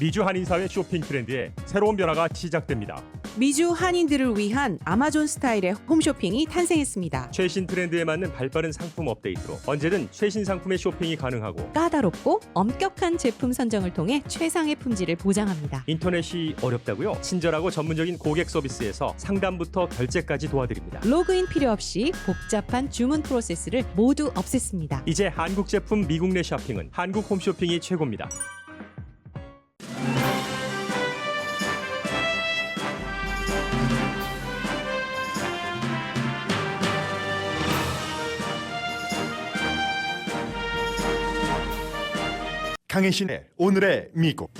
미주 한인사회 쇼핑 트렌드에 새로운 변화가 시작됩니다. 미주 한인들을 위한 아마존 스타일의 홈쇼핑이 탄생했습니다. 최신 트렌드에 맞는 발빠른 상품 업데이트로 언제든 최신 상품의 쇼핑이 가능하고 까다롭고 엄격한 제품 선정을 통해 최상의 품질을 보장합니다. 인터넷이 어렵다고요? 친절하고 전문적인 고객 서비스에서 상담부터 결제까지 도와드립니다. 로그인 필요 없이 복잡한 주문 프로세스를 모두 없앴습니다. 이제 한국 제품 미국 내 쇼핑은 한국 홈쇼핑이 최고입니다. 강혜신의 오늘의 미국.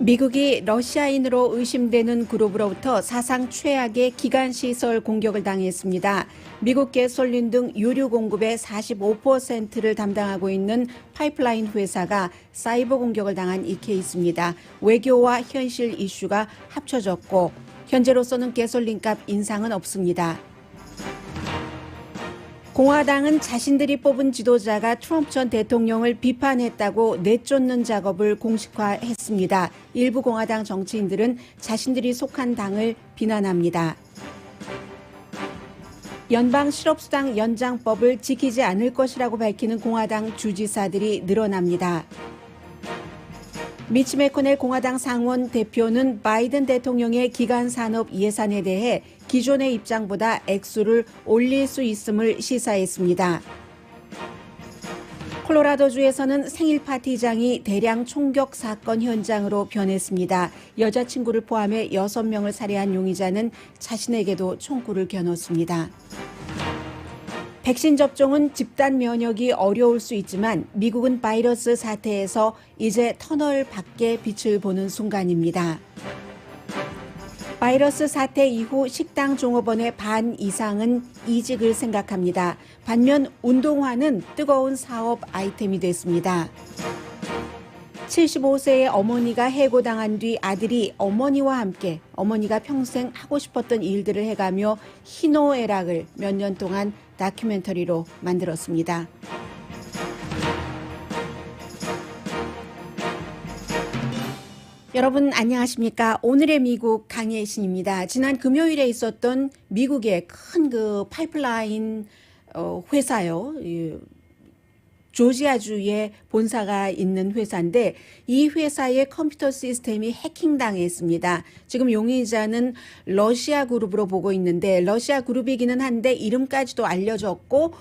미국이 러시아인으로 의심되는 그룹으로부터 사상 최악의 기간시설 공격을 당했습니다. 미국 가솔린 등 유류 공급의 45%를 담당하고 있는 파이프라인 회사가 사이버 공격을 당한 이 케이스입니다. 외교와 현실 이슈가 합쳐졌고 현재로서는 가솔린값 인상은 없습니다. 공화당은 자신들이 뽑은 지도자가 트럼프 전 대통령을 비판했다고 내쫓는 작업을 공식화했습니다. 일부 공화당 정치인들은 자신들이 속한 당을 비난합니다. 연방 실업수당 연장법을 지키지 않을 것이라고 밝히는 공화당 주지사들이 늘어납니다. 미치 매코넬 공화당 상원 대표는 바이든 대통령의 기간 산업 예산에 대해 기존의 입장보다 액수를 올릴 수 있음을 시사했습니다. 콜로라도주에서는 생일 파티장이 대량 총격 사건 현장으로 변했습니다. 여자친구를 포함해 6명을 살해한 용의자는 자신에게도 총구를 겨눴습니다. 백신 접종은 집단 면역이 어려울 수 있지만 미국은 바이러스 사태에서 이제 터널 밖에 빛을 보는 순간입니다. 바이러스 사태 이후 식당 종업원의 반 이상은 이직을 생각합니다. 반면 운동화는 뜨거운 사업 아이템이 됐습니다. 75세의 어머니가 해고당한 뒤 아들이 어머니와 함께 어머니가 평생 하고 싶었던 일들을 해가며 희노애락을 몇 년 동안 다큐멘터리로 만들었습니다. 여러분 안녕하십니까? 오늘의 미국 강혜신입니다. 지난 금요일에 있었던 미국의 큰 그 파이프라인 회사요. 조지아주에 본사가 있는 회사인데 이 회사의 컴퓨터 시스템이 해킹당했습니다. 지금 용의자는 러시아 그룹으로 보고 있는데 러시아 그룹이기는 한데 이름까지도 알려졌고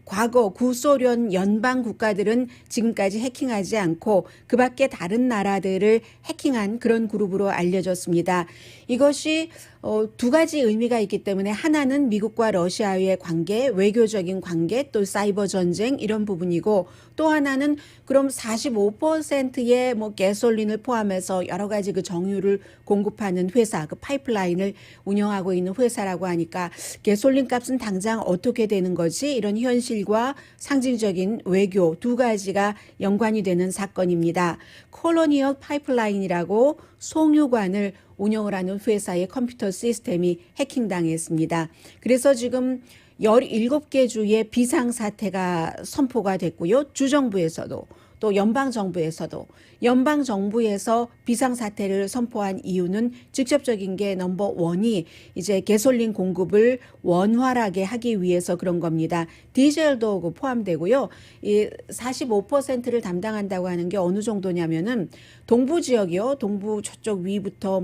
과거 구소련 연방 국가들은 지금까지 해킹하지 않고 그 밖에 다른 나라들을 해킹한 그런 그룹으로 알려졌습니다. 이것이 두 가지 의미가 있기 때문에 하나는 미국과 러시아의 관계, 외교적인 관계, 또 사이버 전쟁 이런 부분이고 또 하나는 그럼 45%의 가솔린을 포함해서 여러 가지 그 정유를 공급하는 회사, 그 파이프라인을 운영하고 있는 회사라고 하니까 가솔린 값은 당장 어떻게 되는 거지? 이런 현실과 상징적인 외교 두 가지가 연관이 되는 사건입니다. 콜로니얼 파이프라인이라고 송유관을 운영을 하는 회사의 컴퓨터 시스템이 해킹당했습니다. 그래서 지금 17개 주의 비상사태가 선포가 됐고요. 주정부에서도 또 연방정부에서도 연방정부에서 비상사태를 선포한 이유는 직접적인 게 넘버 원이 이제 가솔린 공급을 원활하게 하기 위해서 그런 겁니다. 디젤도 포함되고요. 이 45%를 담당한다고 하는 게 어느 정도냐면은 동부 지역이요. 동부 저쪽 위부터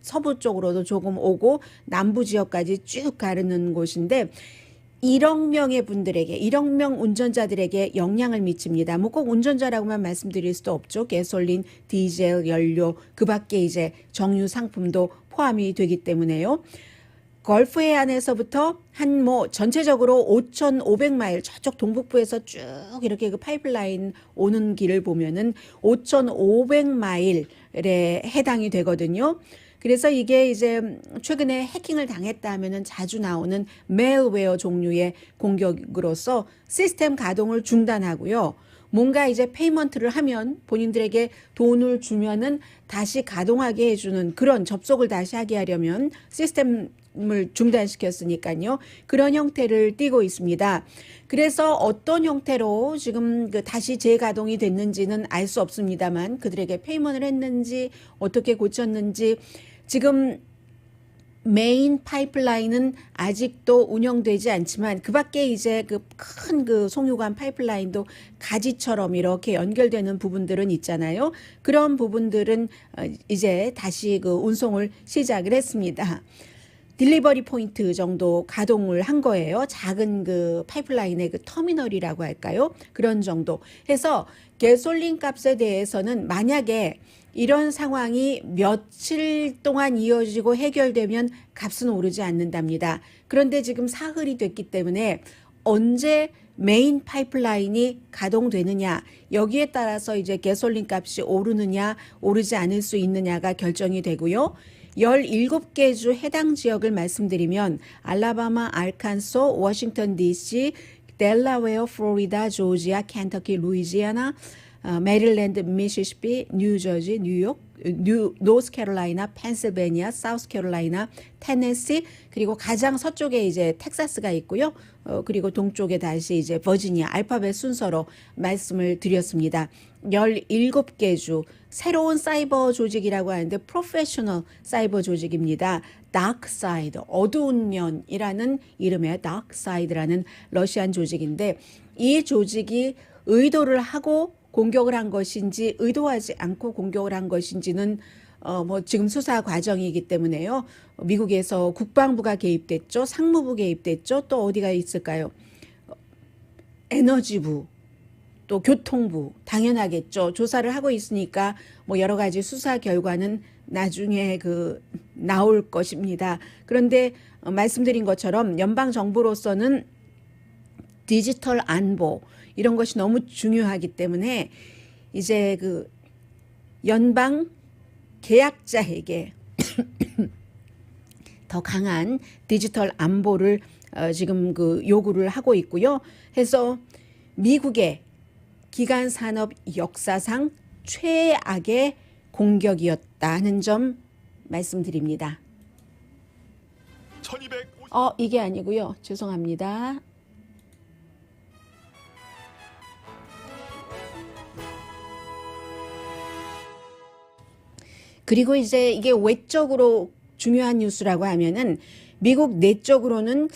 서부 쪽으로도 조금 오고 남부 지역까지 쭉 가르는 곳인데 1억 명의 분들에게 1억 명 운전자들에게 영향을 미칩니다. 꼭 운전자라고만 말씀드릴 수도 없죠. 가솔린, 디젤, 연료 그 밖에 이제 정유 상품도 포함이 되기 때문에요. 걸프 해안에서부터 한 전체적으로 5,500마일 저쪽 동북부에서 쭉 이렇게 그 파이프라인 오는 길을 보면은 5,500마일에 해당이 되거든요. 그래서 이게 이제 최근에 해킹을 당했다 하면은 자주 나오는 메일웨어 종류의 공격으로서 시스템 가동을 중단하고요. 뭔가 이제 페이먼트를 하면 본인들에게 돈을 주면은 다시 가동하게 해주는 그런 접속을 다시 하게 하려면 시스템을 중단시켰으니까요. 그런 형태를 띠고 있습니다. 그래서 어떤 형태로 지금 그 다시 재가동이 됐는지는 알 수 없습니다만 그들에게 페이먼트를 했는지 어떻게 고쳤는지 지금 메인 파이프라인은 아직도 운영되지 않지만 그 밖에 이제 그 큰 그 송유관 파이프라인도 가지처럼 이렇게 연결되는 부분들은 있잖아요. 그런 부분들은 이제 다시 그 운송을 시작을 했습니다. 딜리버리 포인트 정도 가동을 한 거예요. 작은 그 파이프라인의 그 터미널이라고 할까요? 그런 정도 해서 가솔린 값에 대해서는 만약에 이런 상황이 며칠 동안 이어지고 해결되면 값은 오르지 않는답니다. 그런데 지금 사흘이 됐기 때문에 언제 메인 파이프라인이 가동되느냐 여기에 따라서 이제 가솔린 값이 오르느냐 오르지 않을 수 있느냐가 결정이 되고요. 17개 주 해당 지역을 말씀드리면 알라바마, 알칸소, 워싱턴 DC, 델라웨어, 플로리다, 조지아, 켄터키, 루이지아나, 메릴랜드, 미시시피, 뉴저지, 뉴욕, 노스캐롤라이나, 펜실베니아, 사우스캐롤라이나, 테네시, 그리고 가장 서쪽에 이제 텍사스가 있고요. 그리고 동쪽에 다시 이제 버지니아 알파벳 순서로 말씀을 드렸습니다. 17개 주 새로운 사이버 조직이라고 하는데 프로페셔널 사이버 조직입니다. 다크사이드, 어두운 면이라는 이름의 다크사이드라는 러시안 조직인데 이 조직이 의도를 하고 공격을 한 것인지 의도하지 않고 공격을 한 것인지는 뭐 지금 수사 과정이기 때문에요. 미국에서 국방부가 개입됐죠. 상무부 개입됐죠. 또 어디가 있을까요? 에너지부, 또 교통부 당연하겠죠. 조사를 하고 있으니까 뭐 여러 가지 수사 결과는 나중에 그 나올 것입니다. 그런데 말씀드린 것처럼 연방 정부로서는 디지털 안보 이런 것이 너무 중요하기 때문에 이제 그 연방 계약자에게 더 강한 디지털 안보를 지금 그 요구를 하고 있고요. 해서 미국의 기간 산업 역사상 최악의 공격이었다는 점 말씀드립니다. 1250 이게 아니고요. 죄송합니다. 그리고 이제 이게 외적으로 중요한 뉴스라고 하면은 미국 내적으로는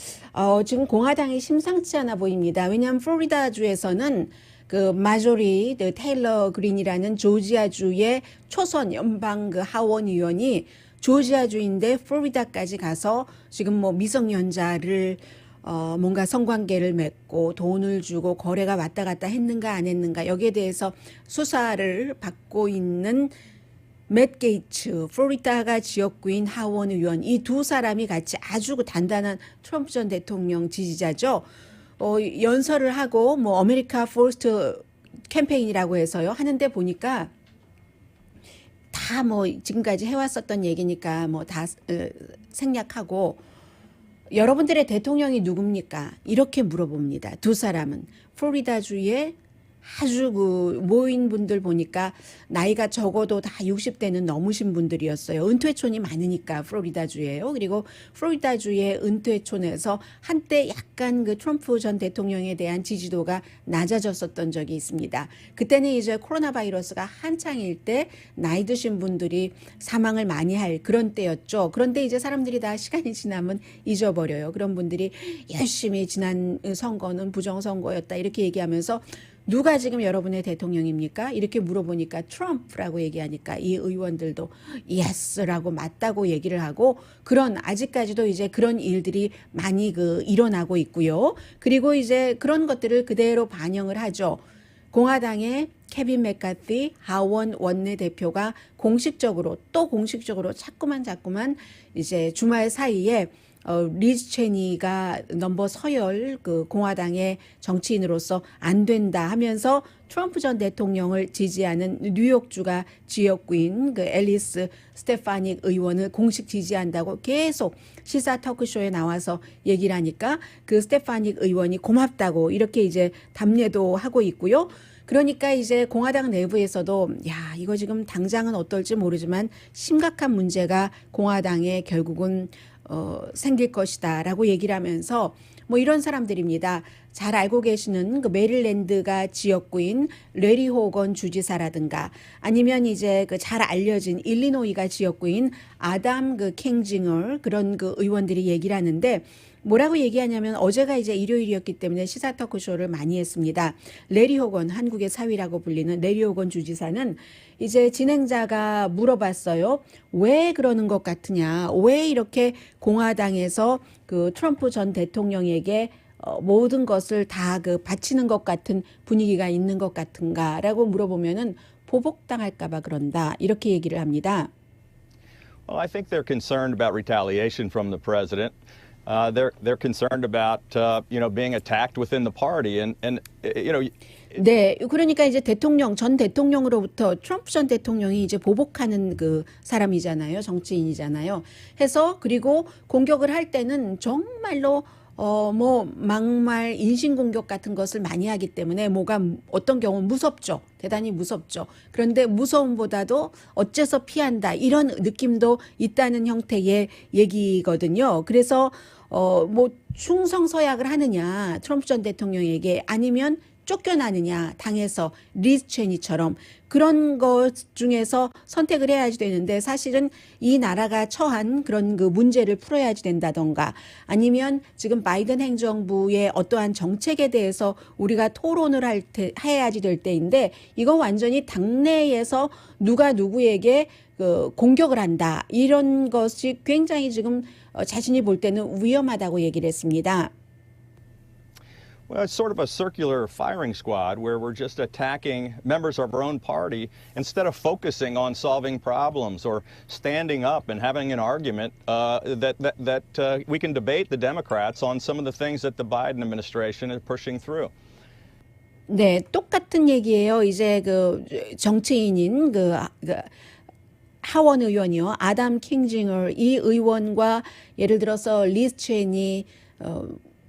지금 공화당이 심상치 않아 보입니다. 왜냐하면 플로리다주에서는 그 마조리 테일러 그린이라는 조지아주의 초선 연방 그 하원 의원이 조지아주인데 플로리다까지 가서 지금 뭐 미성년자를 뭔가 성관계를 맺고 돈을 주고 거래가 왔다 갔다 했는가 안 했는가 여기에 대해서 수사를 받고 있는 맷 게이츠, 플로리다가 지역구인 하원 의원 이 두 사람이 같이 아주 단단한 트럼프 전 대통령 지지자죠. 연설을 하고 뭐 아메리카 포스트 캠페인이라고 해서요 하는데 보니까 다 뭐 지금까지 해왔었던 얘기니까 뭐 다 생략하고 여러분들의 대통령이 누굽니까? 이렇게 물어봅니다. 두 사람은 플로리다주의 아주 그 모인 분들 보니까 나이가 적어도 다 60대는 넘으신 분들이었어요. 은퇴촌이 많으니까 플로리다주예요. 그리고 플로리다주의 은퇴촌에서 한때 약간 그 트럼프 전 대통령에 대한 지지도가 낮아졌었던 적이 있습니다. 그때는 이제 코로나 바이러스가 한창일 때 나이 드신 분들이 사망을 많이 할 그런 때였죠. 그런데 이제 사람들이 다 시간이 지나면 잊어버려요. 그런 분들이 열심히 지난 선거는 부정선거였다 이렇게 얘기하면서 누가 지금 여러분의 대통령입니까? 이렇게 물어보니까 트럼프라고 얘기하니까 이 의원들도 예스라고 맞다고 얘기를 하고 그런 아직까지도 이제 그런 일들이 많이 그 일어나고 있고요. 그리고 이제 그런 것들을 그대로 반영을 하죠. 공화당의 케빈 맥카티 하원 원내대표가 공식적으로 자꾸만 이제 주말 사이에 리즈 체니가 넘버 서열 그 공화당의 정치인으로서 안 된다 하면서 트럼프 전 대통령을 지지하는 뉴욕주가 지역구인 그 앨리스 스테파닉 의원을 공식 지지한다고 계속 시사 토크쇼에 나와서 얘기를 하니까 그 스테파닉 의원이 고맙다고 이렇게 이제 답례도 하고 있고요. 그러니까 이제 공화당 내부에서도 야, 이거 지금 당장은 어떨지 모르지만 심각한 문제가 공화당에 결국은 생길 것이다라고 얘기를 하면서 뭐 이런 사람들입니다. 잘 알고 계시는 그 메릴랜드가 지역구인 레리 호건 주지사라든가 아니면 이제 그 잘 알려진 일리노이가 지역구인 아담 그 킹징얼 그런 그 의원들이 얘기를 하는데 뭐라고 얘기하냐면 어제가 이제 일요일이었기 때문에 시사 토크쇼를 많이 했습니다. 레리 호건 한국의 사위라고 불리는 레리 호건 주지사는 이제 진행자가 물어봤어요. 왜 그러는 것 같으냐? 왜 이렇게 공화당에서 그 트럼프 전 대통령에게 모든 것을 다 그 바치는 것 같은 분위기가 있는 것 같은가라고 물어보면은 보복당할까 봐 그런다. 이렇게 얘기를 합니다. Well, I think they're concerned about retaliation from the president. They're concerned about being attacked within the party, and 네, 그러니까 이제 전 대통령으로부터 트럼프 전 대통령이 이제 보복하는 그 사람이잖아요, 정치인이잖아요. 해서 그리고 공격을 할 때는 정말로 뭐 막말, 인신공격 같은 것을 많이 하기 때문에 뭐가 어떤 경우는 무섭죠. 대단히 무섭죠. 그런데 무서움보다도 어째서 피한다 이런 느낌도 있다는 형태의 얘기거든요. 그래서 뭐 충성서약을 하느냐 트럼프 전 대통령에게 아니면 쫓겨나느냐 당에서 리즈 체니처럼 그런 것 중에서 선택을 해야지 되는데 사실은 이 나라가 처한 그런 그 문제를 풀어야지 된다던가 아니면 지금 바이든 행정부의 어떠한 정책에 대해서 우리가 토론을 해야지 될 때인데 이거 완전히 당내에서 누가 누구에게 그 공격을 한다 이런 것이 굉장히 지금 자신이 볼 때는 위험하다고 얘기를 했습니다. Well, it's sort of a circular firing squad where we're just attacking members of our own party instead of focusing on solving problems or standing up and having an argument that we can debate the Democrats on some of the things that the Biden administration is pushing through. 네, 똑같은 얘기예요. 이제 그 정치인인 그 하원 의원이요. 아담 킹징얼 이 의원과 예를 들어서 리즈 체니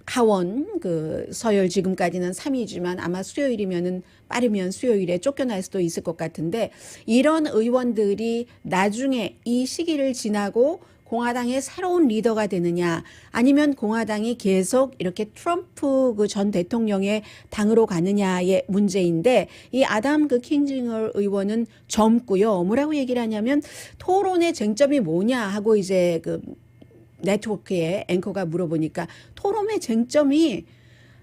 하원 그 서열 지금까지는 3위지만 아마 수요일이면은 빠르면 수요일에 쫓겨날 수도 있을 것 같은데 이런 의원들이 나중에 이 시기를 지나고 공화당의 새로운 리더가 되느냐 아니면 공화당이 계속 이렇게 트럼프 그 전 대통령의 당으로 가느냐의 문제인데 이 아담 그 킹징얼 의원은 젊고요. 뭐라고 얘기를 하냐면 토론의 쟁점이 뭐냐 하고 이제 그 네트워크에 앵커가 물어보니까 토론의 쟁점이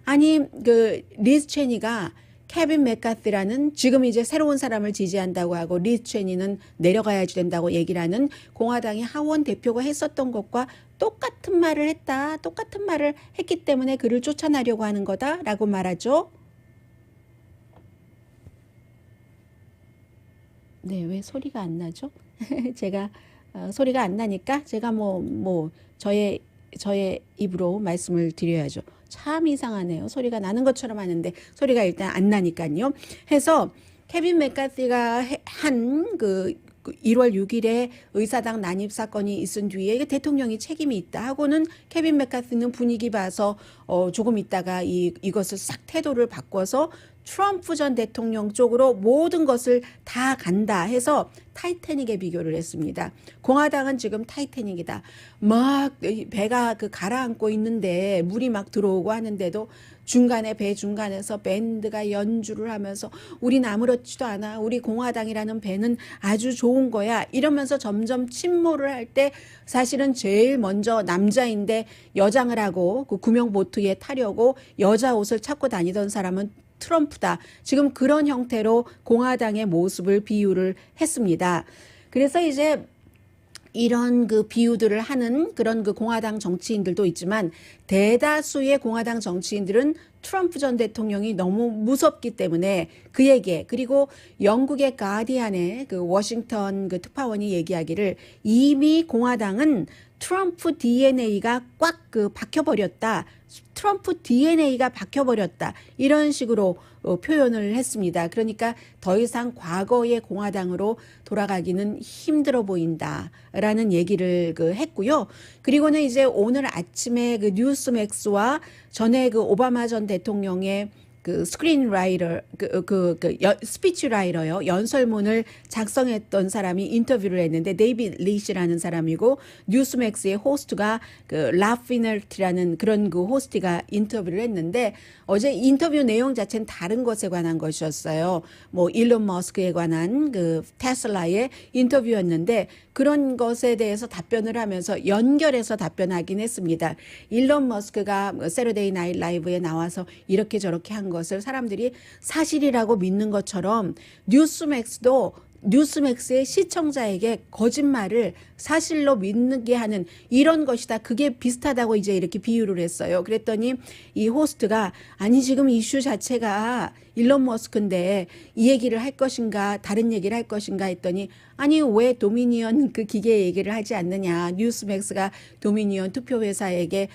아니 그 리즈 체니가 케빈 맥카시라는 지금 이제 새로운 사람을 지지한다고 하고 리즈 체니는 내려가야지 된다고 얘기를 하는 공화당의 하원 대표가 했었던 것과 똑같은 말을 했다. 똑같은 말을 했기 때문에 그를 쫓아나려고 하는 거다라고 말하죠. 네, 왜 소리가 안 나죠? 제가 소리가 안 나니까 제가 저의 입으로 말씀을 드려야죠. 참 이상하네요. 소리가 나는 것처럼 하는데 소리가 일단 안 나니까요. 해서 케빈 맥카시가 한 그 1월 6일에 의사당 난입 사건이 있은 뒤에 이게 대통령이 책임이 있다 하고는 케빈 맥카시는 분위기 봐서 조금 있다가 이것을 싹 태도를 바꿔서 트럼프 전 대통령 쪽으로 모든 것을 다 간다 해서 타이타닉에 비교를 했습니다. 공화당은 지금 타이타닉이다. 막 배가 그 가라앉고 있는데 물이 막 들어오고 하는데도 배 중간에서 밴드가 연주를 하면서 우린 아무렇지도 않아. 우리 공화당이라는 배는 아주 좋은 거야. 이러면서 점점 침몰을 할 때 사실은 제일 먼저 남자인데 여장을 하고 그 구명보트에 타려고 여자 옷을 찾고 다니던 사람은 트럼프다. 지금 그런 형태로 공화당의 모습을 비유를 했습니다. 그래서 이제 이런 그 비유들을 하는 그런 그 공화당 정치인들도 있지만 대다수의 공화당 정치인들은 트럼프 전 대통령이 너무 무섭기 때문에 그에게 그리고 영국의 가디안의 그 워싱턴 그 특파원이 얘기하기를 이미 공화당은 트럼프 DNA가 꽉 박혀버렸다. 트럼프 DNA가 박혀버렸다. 이런 식으로 표현을 했습니다. 그러니까 더 이상 과거의 공화당으로 돌아가기는 힘들어 보인다라는 얘기를 했고요. 그리고는 이제 오늘 아침에 뉴스맥스와 전에 오바마 전 대통령의 스크린라이터, 스피치라이터요. 연설문을 작성했던 사람이 인터뷰를 했는데 데이비드 리시라는 사람이고 뉴스맥스의 호스트가 라피너티라는 그런 호스트가 인터뷰를 했는데 어제 인터뷰 내용 자체는 다른 것에 관한 것이었어요. 뭐 일론 머스크에 관한 테슬라의 인터뷰였는데 그런 것에 대해서 답변을 하면서 연결해서 답변하긴 했습니다. 일론 머스크가 세러데이 나잇 라이브에 나와서 이렇게 저렇게 한 것을 사람들이 사실이라고 믿는 것처럼 뉴스맥스의 시청자에게 거짓말을 사실로 믿게 하는 이런 것이다. 그게 비슷하다고 이제 이렇게 비유를 했어요. 그랬더니 이 호스트가 아니 지금 이슈 자체가 일론 머스크인데 이 얘기를 할 것인가 다른 얘기를 할 것인가 했더니 아니 왜 도미니언 기계 얘기를 하지 않느냐. 뉴스맥스가 도미니언 투표회사에게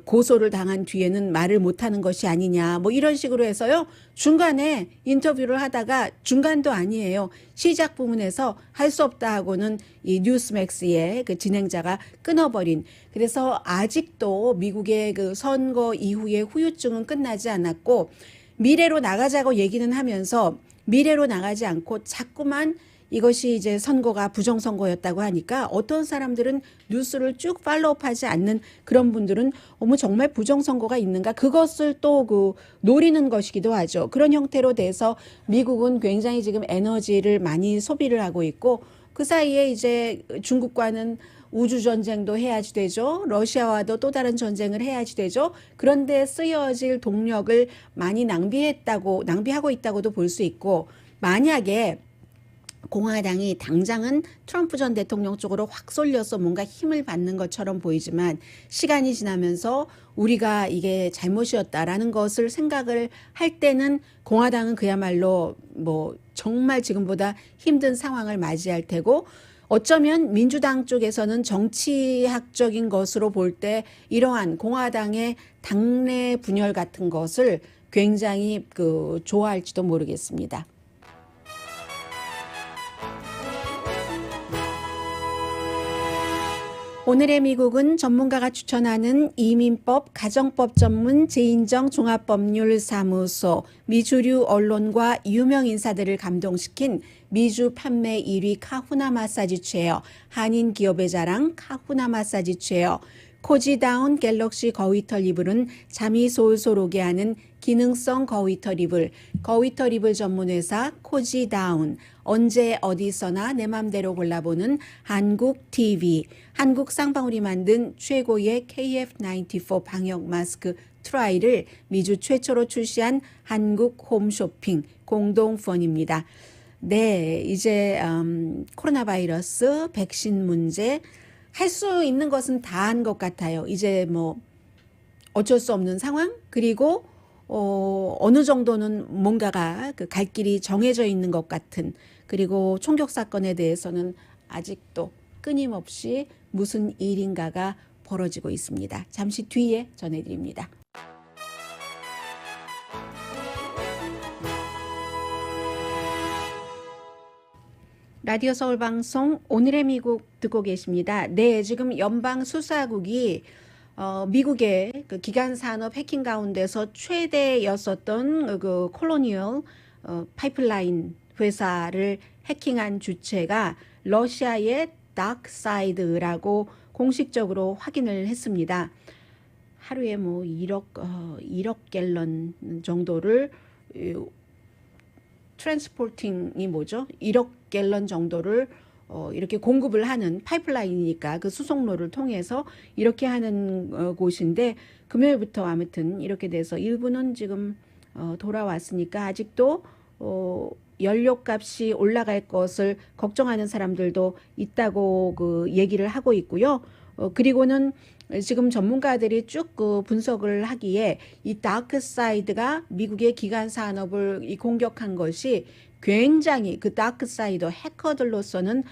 고소를 당한 뒤에는 말을 못하는 것이 아니냐. 뭐 이런 식으로 해서요. 중간에 인터뷰를 하다가 중간도 아니에요. 시작 부분에서 할 수 없다 하고는 이 뉴스맥스의 진행자가 끊어버린. 그래서 아직도 미국의 선거 이후의 후유증은 끝나지 않았고 미래로 나가자고 얘기는 하면서 미래로 나가지 않고 자꾸만 이것이 이제 선거가 부정선거였다고 하니까 어떤 사람들은 뉴스를 쭉 팔로우하지 않는 그런 분들은 어머 정말 부정선거가 있는가 그것을 또 노리는 것이기도 하죠. 그런 형태로 돼서 미국은 굉장히 지금 에너지를 많이 소비를 하고 있고 그 사이에 이제 중국과는 우주 전쟁도 해야지 되죠. 러시아와도 또 다른 전쟁을 해야지 되죠. 그런데 쓰여질 동력을 많이 낭비하고 있다고도 볼 수 있고 만약에 공화당이 당장은 트럼프 전 대통령 쪽으로 확 쏠려서 뭔가 힘을 받는 것처럼 보이지만 시간이 지나면서 우리가 이게 잘못이었다라는 것을 생각을 할 때는 공화당은 그야말로 뭐 정말 지금보다 힘든 상황을 맞이할 테고 어쩌면 민주당 쪽에서는 정치학적인 것으로 볼 때 이러한 공화당의 당내 분열 같은 것을 굉장히 좋아할지도 모르겠습니다. 오늘의 미국은 전문가가 추천하는 이민법, 가정법 전문 재인정 종합법률사무소, 미주류 언론과 유명 인사들을 감동시킨 미주 판매 1위 카후나 마사지 체어, 한인 기업의 자랑 카후나 마사지 체어, 코지다운 갤럭시 거위털 이불은 잠이 솔솔 오게 하는 기능성 거위털 이불, 거위털 이불 전문회사 코지다운, 언제 어디서나 내 맘대로 골라보는 한국 TV, 한국 쌍방울이 만든 최고의 KF94 방역 마스크 트라이를 미주 최초로 출시한 한국 홈쇼핑 공동펀입니다. 네, 이제 코로나 바이러스 백신 문제 할 수 있는 것은 다 한 것 같아요. 이제 뭐 어쩔 수 없는 상황 그리고 어느 정도는 뭔가가 갈 길이 정해져 있는 것 같은 그리고 총격 사건에 대해서는 아직도 끊임없이 무슨 일인가가 벌어지고 있습니다. 잠시 뒤에 전해드립니다. 라디오 서울 방송 오늘의 미국 듣고 계십니다. 네, 지금 연방 수사국이 미국의 기간 산업 해킹 가운데서 최대였었던 콜로니얼 파이프라인 회사를 해킹한 주체가 러시아의 다크사이드라고 공식적으로 확인을 했습니다. 하루에 뭐 1억 갤런 정도를 트랜스포팅이 뭐죠? 1억 갤런 정도를 이렇게 공급을 하는 파이프라인이니까 그 수송로를 통해서 이렇게 하는 곳인데 금요일부터 아무튼 이렇게 돼서 일부는 지금 돌아왔으니까 아직도 연료값이 올라갈 것을 걱정하는 사람들도 있다고 얘기를 하고 있고요. 그리고는 지금 전문가들이 쭉 분석을 하기에 이 다크사이드가 미국의 기간 산업을 공격한 것이 굉장히 다크사이드 해커들로서는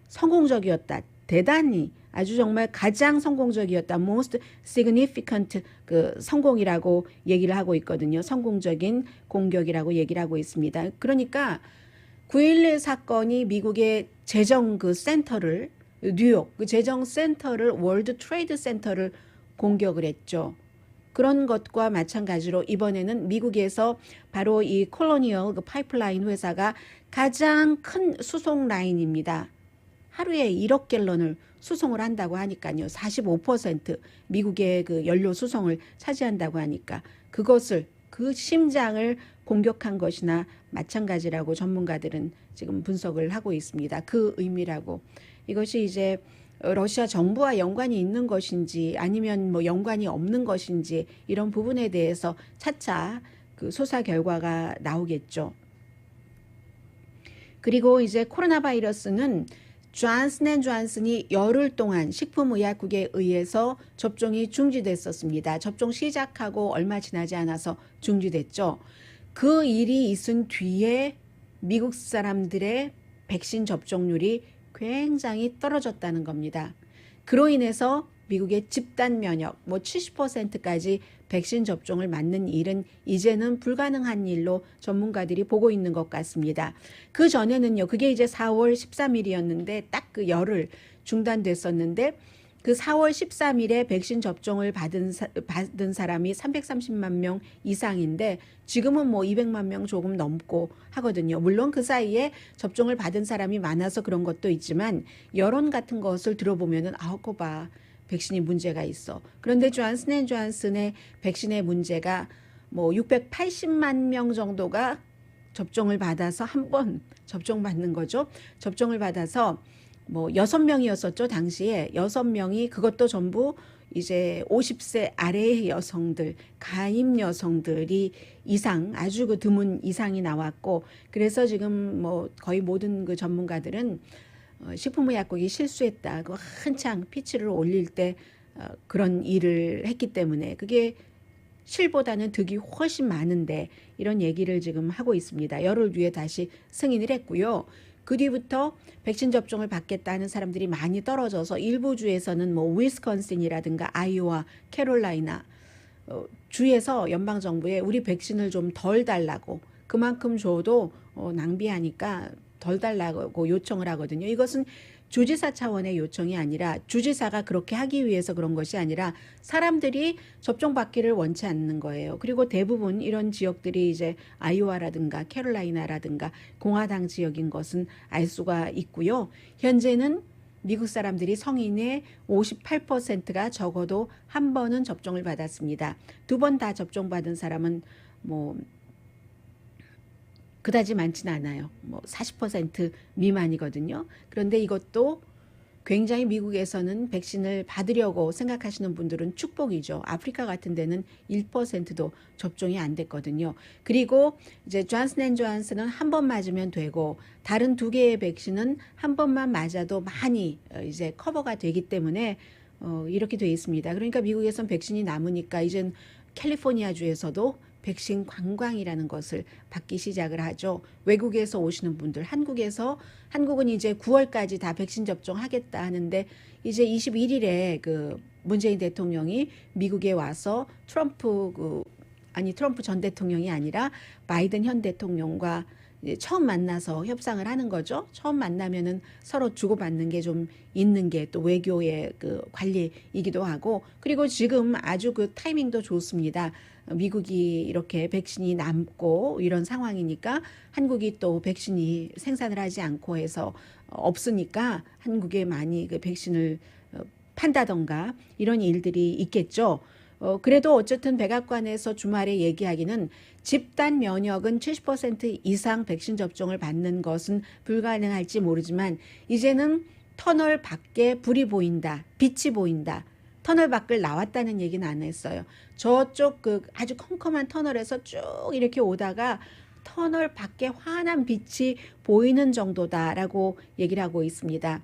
성공적이었다. 대단히 아주 정말 가장 성공적이었다. most significant 그 성공이라고 얘기를 하고 있거든요. 성공적인 공격이라고 얘기를 하고 있습니다. 그러니까 9.11 사건이 미국의 재정 그 센터를 뉴욕 그 재정 센터를 월드 트레이드 센터를 공격을 했죠. 그런 것과 마찬가지로 이번에는 미국에서 바로 이 콜로니얼 그 파이프라인 회사가 가장 큰 수송 라인입니다. 하루에 1억 갤런을 수송을 한다고 하니까요. 45% 미국의 그 연료 수송을 차지한다고 하니까 그것을 그 심장을 공격한 것이나 마찬가지라고 전문가들은 지금 분석을 하고 있습니다. 그 의미라고. 이것이 이제 러시아 정부와 연관이 있는 것인지 아니면 뭐 연관이 없는 것인지 이런 부분에 대해서 차차 그 수사 결과가 나오겠죠. 그리고 이제 코로나 바이러스는 존슨앤존슨이 열흘 동안 식품의약국에 의해서 접종이 중지됐었습니다. 접종 시작하고 얼마 지나지 않아서 중지됐죠. 그 일이 있은 뒤에 미국 사람들의 백신 접종률이 굉장히 떨어졌다는 겁니다. 그로 인해서 미국의 집단 면역, 뭐 70%까지 백신 접종을 맞는 일은 이제는 불가능한 일로 전문가들이 보고 있는 것 같습니다. 그 전에는요, 그게 이제 4월 13일이었는데 딱 그 열흘 중단됐었는데 그 4월 13일에 백신 접종을 받은 사람이 330만 명 이상인데 지금은 뭐 200만 명 조금 넘고 하거든요. 물론 그 사이에 접종을 받은 사람이 많아서 그런 것도 있지만 여론 같은 것을 들어보면은 그거 봐. 백신이 문제가 있어. 그런데 존슨앤존슨의 백신의 문제가 뭐 680만 명 정도가 접종을 받아서 한 번 접종받는 거죠. 접종을 받아서 뭐 6명이었었죠. 당시에 6명이 그것도 전부 이제 50세 아래의 여성들, 가임 여성들이 이상, 아주 그 드문 이상이 나왔고 그래서 지금 뭐 거의 모든 그 전문가들은 식품의약국이 실수했다. 그 한창 피치를 올릴 때 그런 일을 했기 때문에 그게 실보다는 득이 훨씬 많은데 이런 얘기를 지금 하고 있습니다. 열흘 뒤에 다시 승인을 했고요. 그 뒤부터 백신 접종을 받겠다는 사람들이 많이 떨어져서 일부 주에서는 뭐 위스콘신이라든가 아이오와 캐롤라이나 주에서 연방정부에 우리 백신을 좀 덜 달라고 그만큼 줘도 낭비하니까 덜 달라고 요청을 하거든요. 이것은 주지사 차원의 요청이 아니라 주지사가 그렇게 하기 위해서 그런 것이 아니라 사람들이 접종받기를 원치 않는 거예요. 그리고 대부분 이런 지역들이 이제 아이오와라든가 캐롤라이나라든가 공화당 지역인 것은 알 수가 있고요. 현재는 미국 사람들이 성인의 58%가 적어도 한 번은 접종을 받았습니다. 2번 다 접종받은 사람은 뭐 그다지 많지는 않아요. 뭐 40% 미만이거든요. 그런데 이것도 굉장히 미국에서는 백신을 받으려고 생각하시는 분들은 축복이죠. 아프리카 같은 데는 1%도 접종이 안 됐거든요. 그리고 이제 존슨앤존슨은 한 번 맞으면 되고 다른 2개의 백신은 한 번만 맞아도 많이 이제 커버가 되기 때문에 이렇게 돼 있습니다. 그러니까 미국에선 백신이 남으니까 이젠 캘리포니아 주에서도 백신 관광이라는 것을 받기 시작을 하죠. 외국에서 오시는 분들, 한국은 이제 9월까지 다 백신 접종하겠다 하는데 이제 21일에 그 문재인 대통령이 미국에 와서 트럼프 전 대통령이 아니라 바이든 현 대통령과 처음 만나서 협상을 하는 거죠. 처음 만나면은 서로 주고받는 게 좀 있는 게 또 외교의 그 관리이기도 하고 그리고 지금 아주 그 타이밍도 좋습니다. 미국이 이렇게 백신이 남고 이런 상황이니까 한국이 또 백신이 생산을 하지 않고 해서 없으니까 한국에 많이 그 백신을 판다던가 이런 일들이 있겠죠. 그래도 어쨌든 백악관에서 주말에 얘기하기는 집단 면역은 70% 이상 백신 접종을 받는 것은 불가능할지 모르지만 이제는 터널 밖에 불이 보인다, 빛이 보인다. 터널 밖을 나왔다는 얘기는 안 했어요. 저쪽 그 아주 컴컴한 터널에서 쭉 이렇게 오다가 터널 밖에 환한 빛이 보이는 정도다라고 얘기를 하고 있습니다.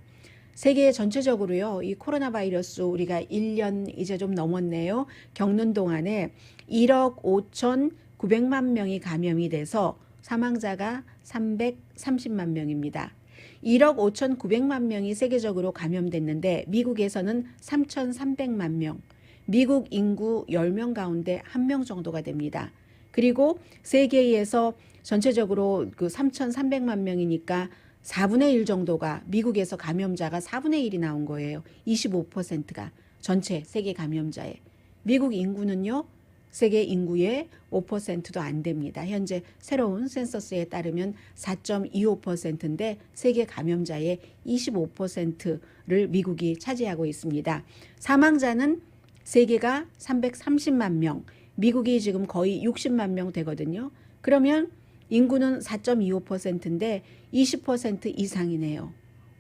세계 전체적으로요, 이 코로나 바이러스 우리가 1년 이제 좀 넘었네요. 겪는 동안에 1억 5,900만 명이 감염이 돼서 사망자가 330만 명입니다. 1억 5,900만 명이 세계적으로 감염됐는데 미국에서는 3,300만 명, 미국 인구 10명 가운데 1명 정도가 됩니다. 그리고 세계에서 전체적으로 그 3,300만 명이니까 4분의 1 정도가 미국에서 감염자가 4분의 1이 나온 거예요. 25%가 전체 세계 감염자의. 미국 인구는요. 세계 인구의 5%도 안 됩니다. 현재 새로운 센서스에 따르면 4.25%인데 세계 감염자의 25%를 미국이 차지하고 있습니다. 사망자는 세계가 330만 명, 미국이 지금 거의 60만 명 되거든요. 그러면 인구는 4.25%인데 20% 이상이네요.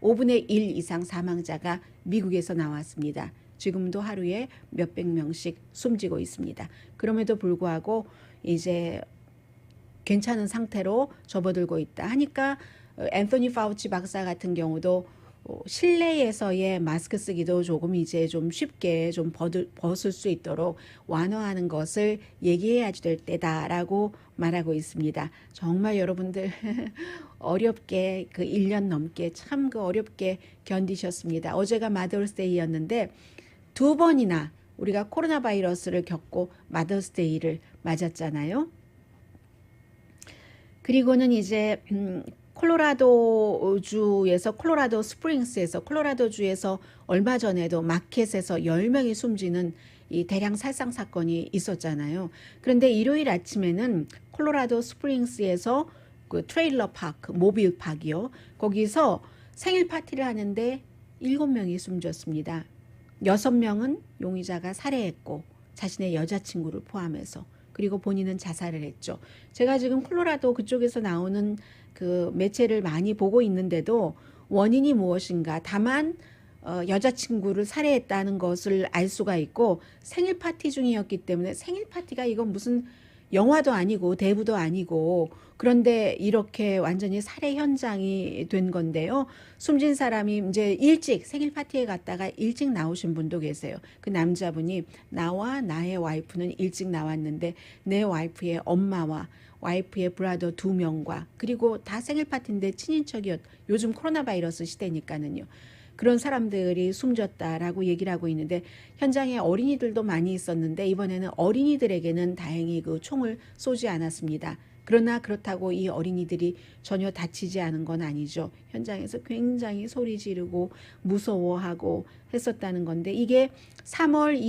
5분의 1 이상 사망자가 미국에서 나왔습니다. 지금도 하루에 몇백 명씩 숨지고 있습니다. 그럼에도 불구하고 이제 괜찮은 상태로 접어들고 있다 하니까 앤토니 파우치 박사 같은 경우도 실내에서의 마스크 쓰기도 조금 이제 좀 쉽게 좀 벗을 수 있도록 완화하는 것을 얘기해야 될 때다라고 말하고 있습니다. 정말 여러분들 어렵게 그 1년 넘게 참 그 어렵게 견디셨습니다. 어제가 마더스데이였는데 2번이나 우리가 코로나 바이러스를 겪고 마더스데이를 맞았잖아요. 그리고는 이제 콜로라도 주에서 얼마 전에도 마켓에서 10명이 숨지는 이 대량 살상 사건이 있었잖아요. 그런데 일요일 아침에는 콜로라도 스프링스에서 그 트레일러 파크, 모빌 파크요. 거기서 생일 파티를 하는데 7명이 숨졌습니다. 6명은 용의자가 살해했고 자신의 여자친구를 포함해서 그리고 본인은 자살을 했죠. 제가 지금 콜로라도 그쪽에서 나오는 그 매체를 많이 보고 있는데도 원인이 무엇인가 다만 여자친구를 살해했다는 것을 알 수가 있고 생일 파티 중이었기 때문에 생일 파티가 이건 무슨 영화도 아니고 대부도 아니고 그런데 이렇게 완전히 살해 현장이 된 건데요. 숨진 사람이 이제 일찍 생일 파티에 갔다가 일찍 나오신 분도 계세요. 그 남자분이 나와 나의 와이프는 일찍 나왔는데 내 와이프의 엄마와 와이프의 브라더 2명과 그리고 다 생일 파티인데 친인척이었. 요즘 코로나 바이러스 시대니까는요. 그런 사람들이 숨졌다라고 얘기를 하고 있는데 현장에 어린이들도 많이 있었는데 이번에는 어린이들에게는 다행히 그 총을 쏘지 않았습니다. 그러나 그렇다고 이 어린이들이 전혀 다치지 않은 건 아니죠. 현장에서 굉장히 소리 지르고 무서워하고 했었다는 건데 이게 3월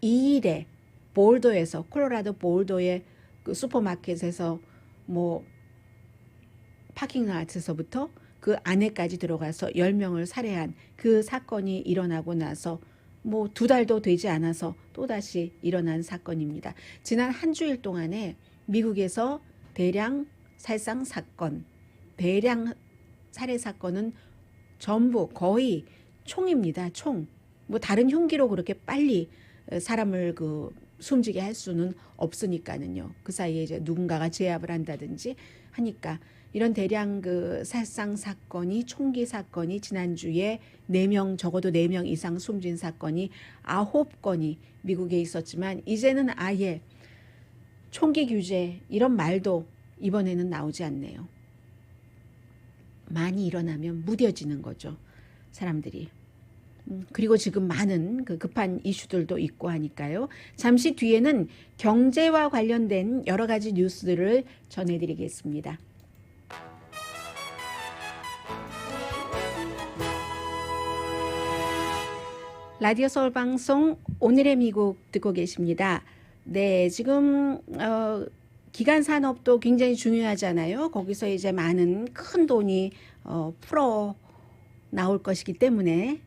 22일에 볼더에서 콜로라도 볼더의 그 슈퍼마켓에서 뭐 파킹라트에서부터 그 안에까지 들어가서 10명을 살해한 그 사건이 일어나고 나서 뭐 2달도 되지 않아서 또다시 일어난 사건입니다. 지난 한 주일 동안에 미국에서 대량 살상 사건, 대량 살해 사건은 전부 거의 총입니다. 총. 뭐 다른 흉기로 그렇게 빨리 사람을 그 숨지게 할 수는 없으니까는요. 그 사이에 이제 누군가가 제압을 한다든지 하니까 이런 대량 그 살상 사건이 총기 사건이 지난주에 4명 적어도 4명 이상 숨진 사건이 9건이 미국에 있었지만 이제는 아예 총기 규제 이런 말도 이번에는 나오지 않네요. 많이 일어나면 무뎌지는 거죠. 사람들이. 그리고 지금 많은 그 급한 이슈들도 있고 하니까요. 잠시 뒤에는 경제와 관련된 여러 가지 뉴스들을 전해드리겠습니다. 라디오 서울 방송 오늘의 미국 듣고 계십니다. 네, 지금 기간 산업도 굉장히 중요하잖아요. 거기서 이제 많은 큰 돈이 풀어 나올 것이기 때문에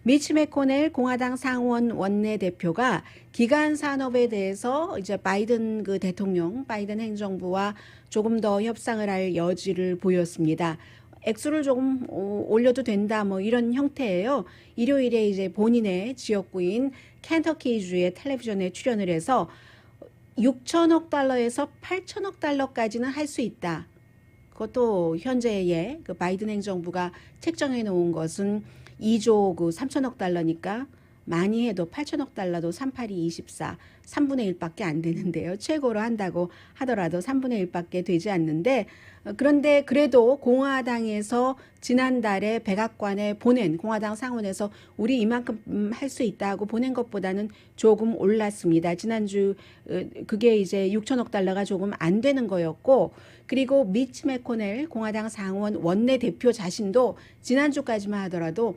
미치 매코넬 공화당 상원 원내대표가 기간 산업에 대해서 이제 바이든 그 대통령, 바이든 행정부와 조금 더 협상을 할 여지를 보였습니다. 액수를 조금 올려도 된다 뭐 이런 형태예요. 일요일에 이제 본인의 지역구인 켄터키주의 텔레비전에 출연을 해서 6천억 달러에서 8천억 달러까지는 할 수 있다. 그것도 현재의 그 바이든 행정부가 책정해 놓은 것은 2조 그 3천억 달러니까 많이 해도 8천억 달러도 382, 24, 3분의 1밖에 안 되는데요. 최고로 한다고 하더라도 3분의 1밖에 되지 않는데 그런데 그래도 공화당에서 지난달에 백악관에 보낸 공화당 상원에서 우리 이만큼 할 수 있다고 보낸 것보다는 조금 올랐습니다. 지난주 그게 이제 6천억 달러가 조금 안 되는 거였고 그리고 미치 매코넬 공화당 상원 원내대표 자신도 지난주까지만 하더라도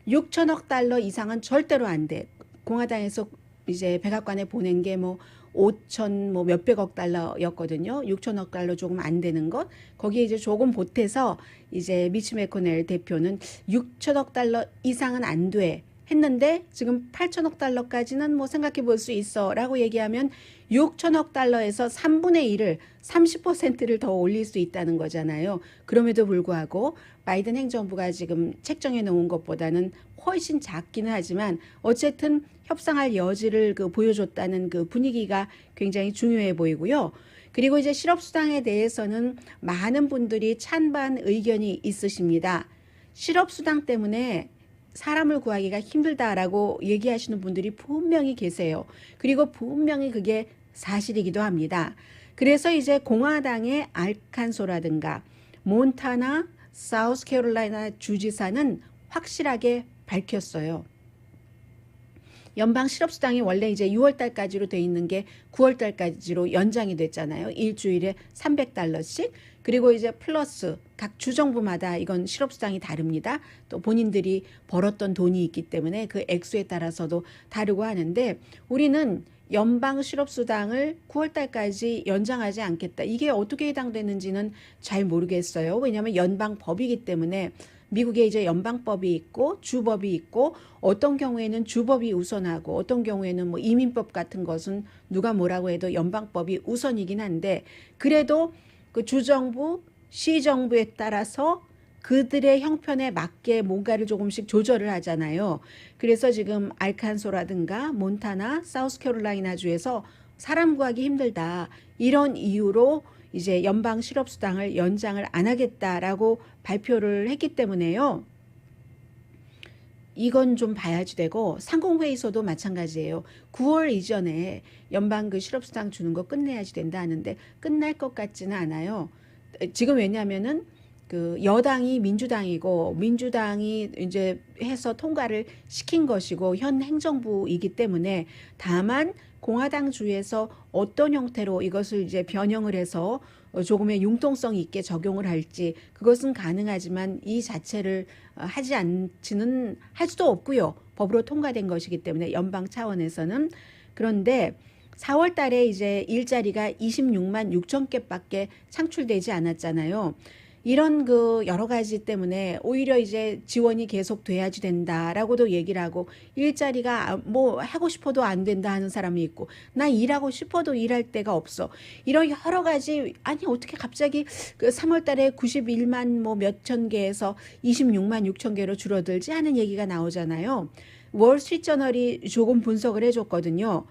6천억 달러 이상은 절대로 안 돼. 공화당에서 이제 백악관에 보낸 게 뭐 5천 뭐 몇백억 달러였거든요. 6천억 달러 조금 안 되는 것. 거기에 이제 조금 보태서 이제 미치 매코넬 대표는 6천억 달러 이상은 안 돼. 했는데 지금 8천억 달러까지는 뭐 생각해 볼 수 있어라고 얘기하면 6천억 달러에서 3분의 1을 30%를 더 올릴 수 있다는 거잖아요. 그럼에도 불구하고 바이든 행정부가 지금 책정해 놓은 것보다는 훨씬 작기는 하지만 어쨌든 협상할 여지를 보여줬다는 그 분위기가 굉장히 중요해 보이고요. 그리고 이제 실업수당에 대해서는 많은 분들이 찬반 의견이 있으십니다. 실업수당 때문에 사람을 구하기가 힘들다라고 얘기하시는 분들이 분명히 계세요. 그리고 분명히 그게 사실이기도 합니다. 그래서 이제 공화당의 알칸소라든가 몬타나, 사우스캐롤라이나 주지사는 확실하게 밝혔어요. 연방 실업수당이 원래 이제 6월 달까지로 돼 있는 게 9월 달까지로 연장이 됐잖아요. 일주일에 $300씩. 그리고 이제 플러스 각 주정부마다 이건 실업수당이 다릅니다. 또 본인들이 벌었던 돈이 있기 때문에 그 액수에 따라서도 다르고 하는데 우리는 연방 실업수당을 9월 달까지 연장하지 않겠다. 이게 어떻게 해당되는지는 잘 모르겠어요. 왜냐하면 연방법이기 때문에 미국에 이제 연방법이 있고 주법이 있고 어떤 경우에는 주법이 우선하고 어떤 경우에는 뭐 이민법 같은 것은 누가 뭐라고 해도 연방법이 우선이긴 한데 그래도 그 주정부, 시정부에 따라서 그들의 형편에 맞게 뭔가를 조금씩 조절을 하잖아요. 그래서 지금 알칸소라든가 몬타나, 사우스캐롤라이나 주에서 사람 구하기 힘들다. 이런 이유로 이제 연방 실업수당을 연장을 안 하겠다라고 발표를 했기 때문에요. 이건 좀 봐야지 되고 상공회의소도 마찬가지예요. 9월 이전에 연방 그 실업수당 주는 거 끝내야지 된다 하는데 끝날 것 같지는 않아요. 지금 왜냐하면은 그 여당이 민주당이고 민주당이 이제 해서 통과를 시킨 것이고 현 행정부이기 때문에 다만 공화당 주에서 어떤 형태로 이것을 이제 변형을 해서 조금의 융통성 있게 적용을 할지 그것은 가능하지만 이 자체를 하지 않지는 할 수도 없고요. 법으로 통과된 것이기 때문에 연방 차원에서는. 그런데 4월 달에 이제 일자리가 26만 6천 개밖에 창출되지 않았잖아요. 이런 그 여러 가지 때문에 오히려 이제 지원이 계속 돼야지 된다라고도 얘기를 하고 일자리가 뭐 하고 싶어도 안 된다 하는 사람이 있고 나 일하고 싶어도 일할 데가 없어. 이런 여러 가지 아니 어떻게 갑자기 그 3월 달에 91만 뭐 몇천 개에서 26만 6천 개로 줄어들지 하는 얘기가 나오잖아요. 월스트리트저널이 조금 분석을 해줬거든요.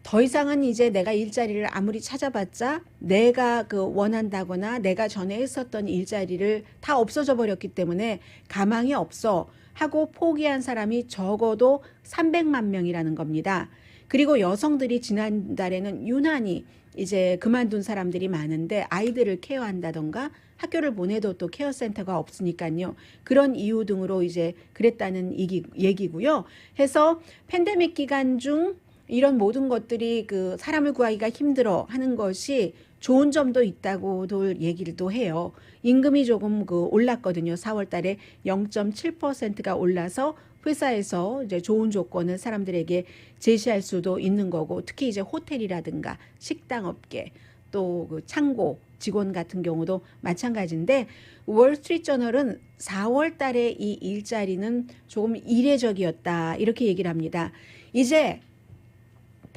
더 이상은 이제 내가 일자리를 아무리 찾아봤자 내가 그 원한다거나 내가 전에 했었던 일자리를 다 없어져 버렸기 때문에 가망이 없어 하고 포기한 사람이 적어도 300만 명이라는 겁니다. 그리고 여성들이 지난달에는 유난히 이제 그만둔 사람들이 많은데 아이들을 케어한다던가 학교를 보내도 또 케어센터가 없으니까요. 그런 이유 등으로 이제 그랬다는 얘기고요. 해서 팬데믹 기간 중 이런 모든 것들이 그 사람을 구하기가 힘들어 하는 것이 좋은 점도 있다고도 얘기를 또 해요. 임금이 조금 그 올랐거든요. 4월 달에 0.7%가 올라서 회사에서 이제 좋은 조건을 사람들에게 제시할 수도 있는 거고 특히 이제 호텔이라든가 식당 업계 또 그 창고 직원 같은 경우도 마찬가지인데 월스트리트저널은 4월 달에 이 일자리는 조금 이례적이었다 이렇게 얘기를 합니다. 이제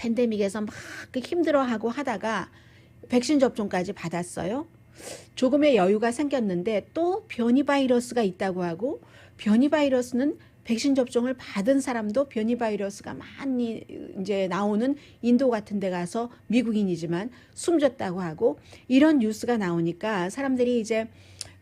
팬데믹에서 막 힘들어하고 하다가 백신 접종까지 받았어요. 조금의 여유가 생겼는데 또 변이 바이러스가 있다고 하고 변이 바이러스는 백신 접종을 받은 사람도 변이 바이러스가 많이 이제 나오는 인도 같은 데 가서 미국인이지만 숨졌다고 하고 이런 뉴스가 나오니까 사람들이 이제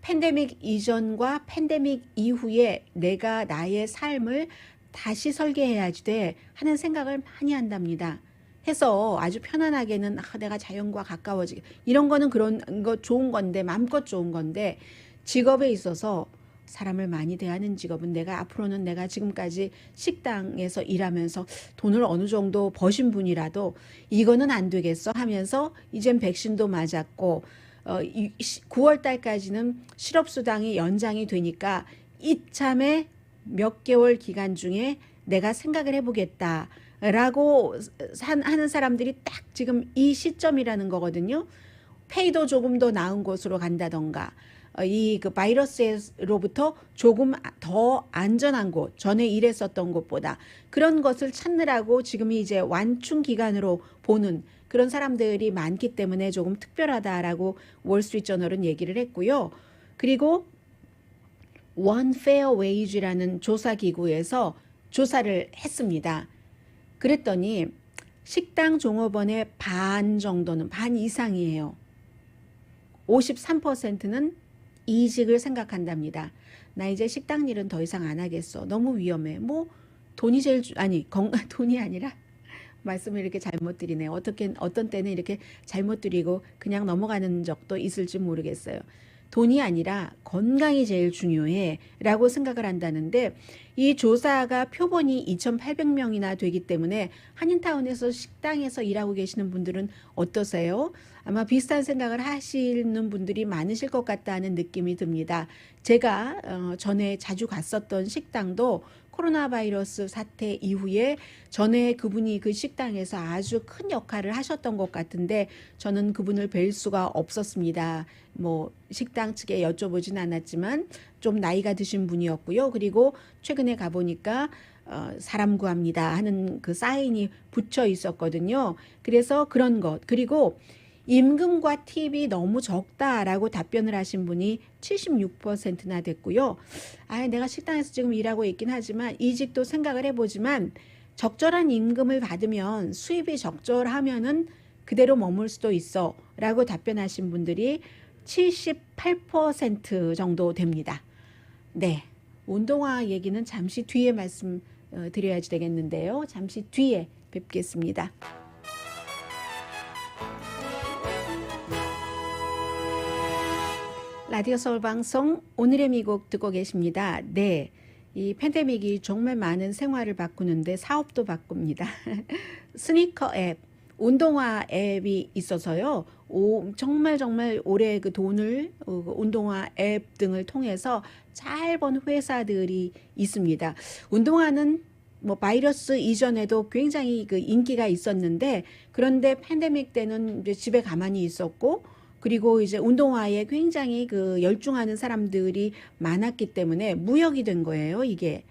팬데믹 이전과 팬데믹 이후에 내가 나의 삶을 다시 설계해야지 돼 하는 생각을 많이 한답니다. 해서 아주 편안하게는 내가 자연과 가까워지게 이런 거는 그런 거 좋은 건데 마음껏 좋은 건데 직업에 있어서 사람을 많이 대하는 직업은 내가 앞으로는 내가 지금까지 식당에서 일하면서 돈을 어느 정도 버신 분이라도 이거는 안 되겠어 하면서 이젠 백신도 맞았고 9월 달까지는 실업수당이 연장이 되니까 이참에 몇 개월 기간 중에 내가 생각을 해보겠다라고 하는 사람들이 딱 지금 이 시점이라는 거거든요. 페이도 조금 더 나은 곳으로 간다던가 이 그 바이러스로부터 조금 더 안전한 곳, 전에 일했었던 곳보다 그런 것을 찾느라고 지금이 이제 완충 기간으로 보는 그런 사람들이 많기 때문에 조금 특별하다라고 월스트리트저널은 얘기를 했고요. 그리고 One Fair Wage라는 조사 기구에서 조사를 했습니다. 그랬더니 식당 종업원의 반 정도는, 반 이상이에요. 53%는 이직을 생각한답니다. 나 이제 식당 일은 더 이상 안 하겠어. 너무 위험해. 뭐 돈이 제일 돈이 아니라 말씀을 이렇게 잘못 드리네. 어떤 때는 이렇게 잘못 드리고 그냥 넘어가는 적도 있을지 모르겠어요. 돈이 아니라 건강이 제일 중요해 라고 생각을 한다는데 이 조사가 표본이 2,800명이나 되기 때문에 한인타운에서 식당에서 일하고 계시는 분들은 어떠세요? 아마 비슷한 생각을 하시는 분들이 많으실 것 같다는 느낌이 듭니다. 제가 전에 자주 갔었던 식당도 코로나 바이러스 사태 이후에 전에 그분이 그 식당에서 아주 큰 역할을 하셨던 것 같은데 저는 그분을 뵐 수가 없었습니다. 뭐 식당 측에 여쭤보진 않았지만 좀 나이가 드신 분이었고요. 그리고 최근에 가보니까 사람 구합니다 하는 그 사인이 붙여 있었거든요. 그래서 그런 것 그리고 임금과 팁이 너무 적다라고 답변을 하신 분이 76%나 됐고요. 내가 식당에서 지금 일하고 있긴 하지만 이직도 생각을 해보지만 적절한 임금을 받으면 수입이 적절하면은 그대로 머물 수도 있어 라고 답변하신 분들이 78% 정도 됩니다. 네, 운동화 얘기는 잠시 뒤에 말씀 드려야지 되겠는데요. 잠시 뒤에 뵙겠습니다. 라디오 서울 방송 오늘의 미국 듣고 계십니다. 네, 이 팬데믹이 정말 많은 생활을 바꾸는데 사업도 바꿉니다. 스니커 앱, 운동화 앱이 있어서요. 정말 오래 그 돈을 운동화 앱 등을 통해서 잘 번 회사들이 있습니다. 운동화는 뭐 바이러스 이전에도 굉장히 그 인기가 있었는데 그런데 팬데믹 때는 이제 집에 가만히 있었고 그리고 이제 운동화에 굉장히 그 열중하는 사람들이 많았기 때문에 무역이 된 거예요. 이게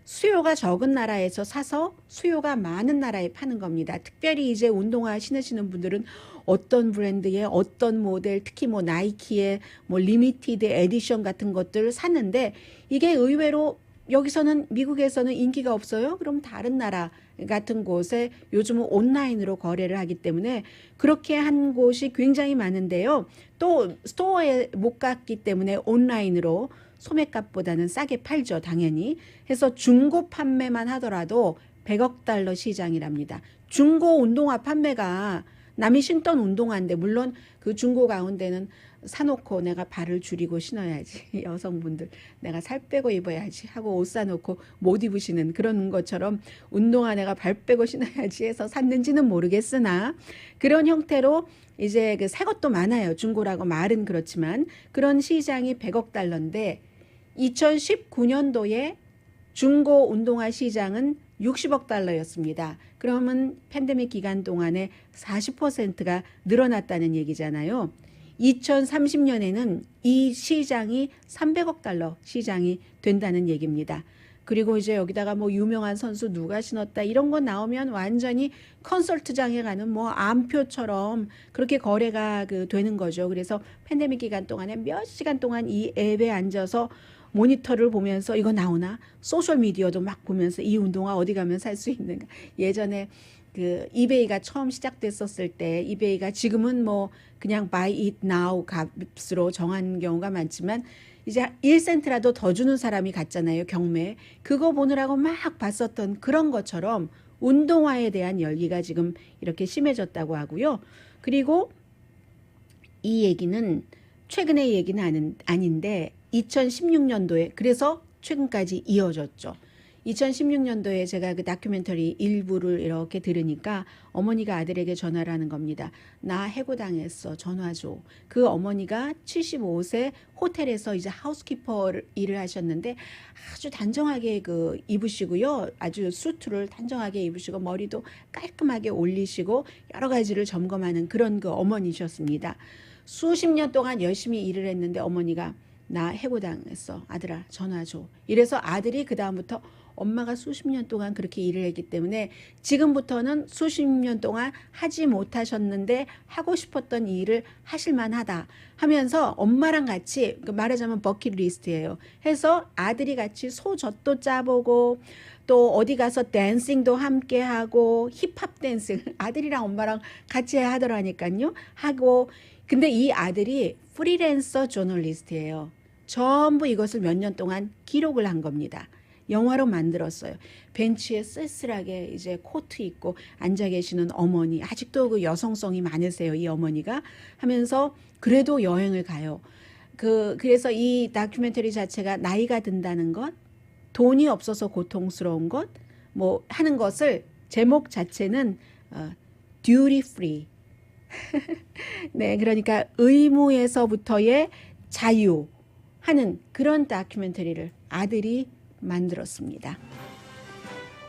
수요가 적은 나라에서 사서 수요가 많은 나라에 파는 겁니다. 특별히 이제 운동화 신으시는 분들은 어떤 브랜드의 어떤 모델, 특히 뭐 나이키의 뭐 리미티드 에디션 같은 것들을 샀는데 이게 의외로 여기서는 미국에서는 인기가 없어요. 그럼 다른 나라 같은 곳에 요즘은 온라인으로 거래를 하기 때문에 그렇게 한 곳이 굉장히 많은데요. 또 스토어에 못 갔기 때문에 온라인으로 소매값보다는 싸게 팔죠. 당연히. 해서 중고 판매만 하더라도 100억 달러 시장이랍니다. 중고 운동화 판매가 남이 신던 운동화인데 물론 그 중고 가운데는 사놓고 내가 발을 줄이고 신어야지 여성분들 내가 살 빼고 입어야지 하고 옷 사놓고 못 입으시는 그런 것처럼 운동화 내가 발 빼고 신어야지 해서 샀는지는 모르겠으나 그런 형태로 이제 그 새 것도 많아요. 중고라고 말은 그렇지만 그런 시장이 100억 달러인데 2019년도에 중고 운동화 시장은 60억 달러였습니다. 그러면 팬데믹 기간 동안에 40%가 늘어났다는 얘기잖아요. 2030년에는 이 시장이 300억 달러 시장이 된다는 얘기입니다. 그리고 이제 여기다가 뭐 유명한 선수 누가 신었다 이런 거 나오면 완전히 컨설트장에 가는 뭐 암표처럼 그렇게 거래가 되는 거죠. 그래서 팬데믹 기간 동안에 몇 시간 동안 이 앱에 앉아서 모니터를 보면서 이거 나오나? 소셜미디어도 막 보면서 이 운동화 어디 가면 살 수 있는가? 예전에 그 이베이가 처음 시작됐었을 때 이베이가 지금은 뭐 그냥 buy it now 값으로 정한 경우가 많지만 이제 1센트라도 더 주는 사람이 갔잖아요. 경매. 그거 보느라고 막 봤었던 그런 것처럼 운동화에 대한 열기가 지금 이렇게 심해졌다고 하고요. 그리고 이 얘기는 최근의 얘기는 아닌데 2016년도에 그래서 최근까지 이어졌죠. 2016년도에 제가 그 다큐멘터리 일부를 이렇게 들으니까 어머니가 아들에게 전화를 하는 겁니다. 나 해고당했어. 전화 줘. 그 어머니가 75세 호텔에서 이제 하우스키퍼 일을 하셨는데 아주 단정하게 그 입으시고요. 아주 수트를 단정하게 입으시고 머리도 깔끔하게 올리시고 여러 가지를 점검하는 그런 그 어머니셨습니다. 수십 년 동안 열심히 일을 했는데 어머니가 나 해고당했어. 아들아 전화 줘. 이래서 아들이 그 다음부터 엄마가 수십 년 동안 그렇게 일을 했기 때문에 지금부터는 수십 년 동안 하지 못하셨는데 하고 싶었던 일을 하실 만하다 하면서 엄마랑 같이 말하자면 버킷리스트예요. 해서 아들이 같이 소젖도 짜보고 또 어디 가서 댄싱도 함께 하고 힙합 댄싱 아들이랑 엄마랑 같이 하더라니까요. 하고 근데 이 아들이 프리랜서 저널리스트예요. 전부 이것을 몇 년 동안 기록을 한 겁니다. 영화로 만들었어요. 벤치에 쓸쓸하게 이제 코트 입고 앉아 계시는 어머니, 아직도 그 여성성이 많으세요. 이 어머니가 하면서 그래도 여행을 가요. 그래서 이 다큐멘터리 자체가 나이가 든다는 것, 돈이 없어서 고통스러운 것, 뭐 하는 것을 제목 자체는 duty free. 네, 그러니까 의무에서부터의 자유하는 그런 다큐멘터리를 아들이 만들었습니다.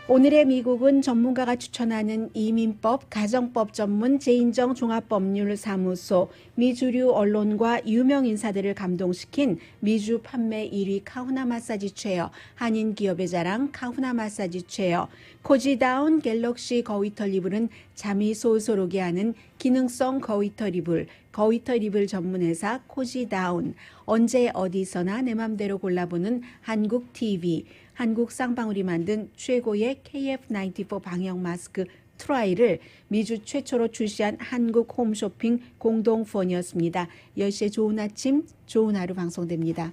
오늘의 미국은 전문가가 추천하는 이민법, 가정법 전문 제인정 종합법률사무소, 미주류 언론과 유명 인사들을 감동시킨 미주 판매 1위 카후나 마사지 체어, 한인 기업의 자랑 카후나 마사지 체어, 코지다운 갤럭시 거위털 이불은 잠이 솔솔 오게 하는 기능성 거위털 이불, 거위털 이불 전문회사 코지다운, 언제 어디서나 내 맘대로 골라보는 한국 TV, 한국 쌍방울이 만든 최고의 KF94 방역 마스크 트라이를 미주 최초로 출시한 한국 홈쇼핑 공동폰이었습니다. 10시에 좋은 아침, 좋은 하루 방송됩니다.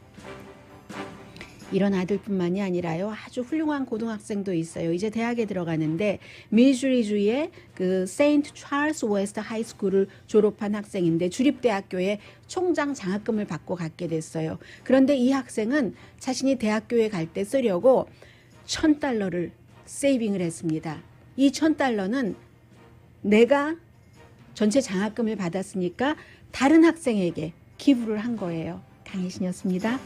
이런 아들뿐만이 아니라요. 아주 훌륭한 고등학생도 있어요. 이제 대학에 들어가는데 미주리주의 그 세인트 찰스 웨스트 하이스쿨을 졸업한 학생인데 주립대학교에 총장 장학금을 받고 갔게 됐어요. 그런데 이 학생은 자신이 대학교에 갈 때 쓰려고 $1,000를 세이빙을 했습니다. 이 $1,000는 내가 전체 장학금을 받았으니까 다른 학생에게 기부를 한 거예요. 강혜신이었습니다.